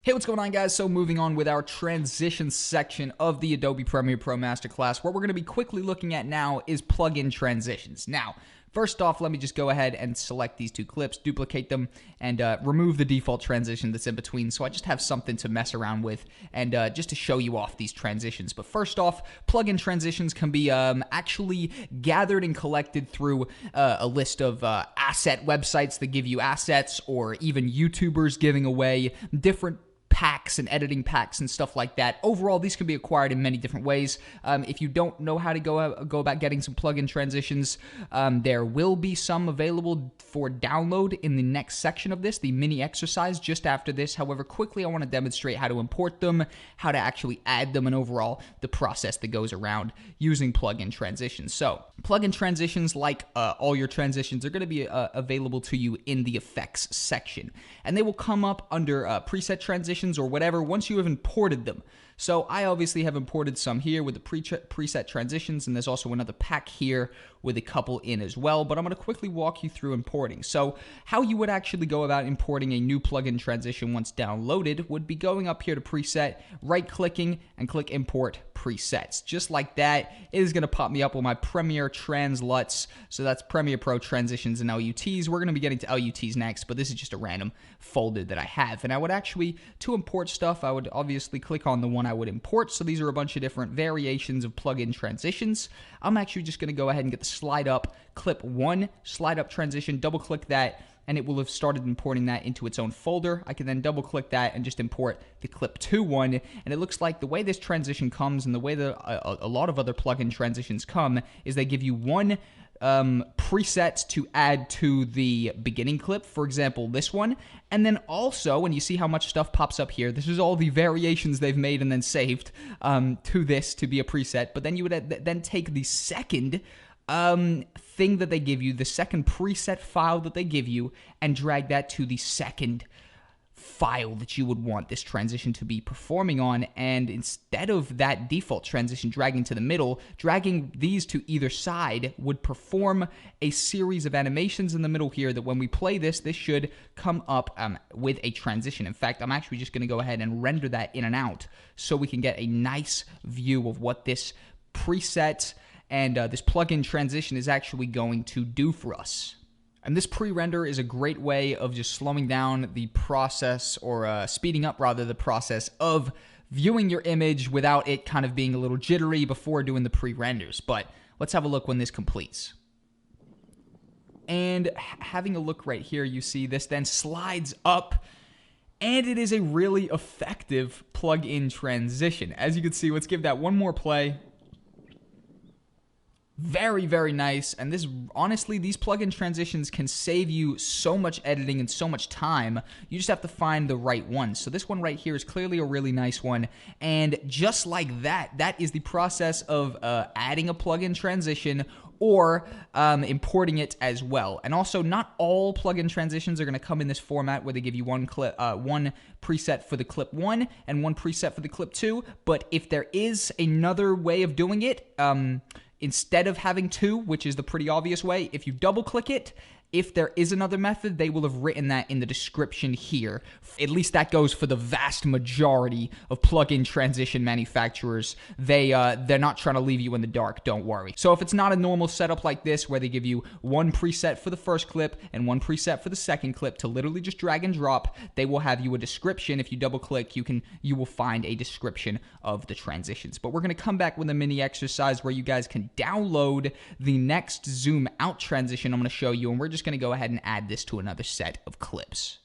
Hey, what's going on, guys? So moving on with our transitions section of the Adobe Premiere Pro Masterclass, what we're going to be quickly looking at now is plugin transitions. Now, first off, let me just go ahead and select these two clips, duplicate them, and remove the default transition that's in between, so I just have something to mess around with and just to show you off these transitions. But first off, plugin transitions can be actually gathered and collected through a list of asset websites that give you assets, or even YouTubers giving away different packs and editing packs and stuff like that. Overall, these can be acquired in many different ways. If you don't know how to go about getting some plugin transitions, there will be some available for download in the next section of this, the mini exercise just after this. However, quickly I want to demonstrate how to import them, how to actually add them, and overall the process that goes around using plugin transitions. So plugin transitions, like all your transitions, are going to be available to you in the effects section, and they will come up under preset transitions or whatever once you have imported them. So I obviously have imported some here with the preset transitions, and there's also another pack here with a couple in as well, but I'm going to quickly walk you through importing. So how you would actually go about importing a new plugin transition once downloaded would be going up here to preset, right-clicking, and click import presets. Just like that, it is going to pop me up with my Premiere Transluts. So that's Premiere Pro Transitions and LUTs. We're going to be getting to LUTs next, but this is just a random folder that I have. And I would actually, to import stuff, I would obviously click on the one I would import. So these are a bunch of different variations of plugin transitions. I'm actually just going to go ahead and get the slide up clip 1 slide up transition, double click that, and it will have started importing that into its own folder. I can then double click that and just import the clip 2 one, and it looks like the way this transition comes and the way that a lot of other plugin transitions come is they give you one preset to add to the beginning clip, for example this one, and then also, when you see how much stuff pops up here, this is all the variations they've made and then saved to this to be a preset. But then you would then take the second thing that they give you, the second preset file that they give you, and drag that to the second file that you would want this transition to be performing on. And instead of that default transition dragging to the middle, dragging these to either side would perform a series of animations in the middle here that when we play this should come up with a transition. In fact, I'm actually just going to go ahead and render that in and out so we can get a nice view of what this preset and this plugin transition is actually going to do for us. And this pre-render is a great way of just slowing down the process, or speeding up rather the process of viewing your image without it kind of being a little jittery before doing the pre-renders. But let's have a look when this completes. And having a look right here, you see this then slides up, and it is a really effective plug-in transition. As you can see, let's give that one more play. Very, very nice. And this, honestly, these plugin transitions can save you so much editing and so much time. You just have to find the right one. So this one right here is clearly a really nice one. And just like that, that is the process of adding a plugin transition or importing it as well. And also, not all plugin transitions are going to come in this format where they give you one preset for the clip 1 and one preset for the clip 2. But if there is another way of doing it, instead of having 2, which is the pretty obvious way, if you double click it, if there is another method, they will have written that in the description here. At least that goes for the vast majority of plugin transition manufacturers. They're not trying to leave you in the dark, don't worry. So if it's not a normal setup like this, where they give you one preset for the first clip and one preset for the second clip to literally just drag and drop, they will have you a description. If you double click, you will find a description of the transitions. But we're going to come back with a mini exercise where you guys can download the next zoom out transition I'm going to show you, and we're just going to go ahead and add this to another set of clips.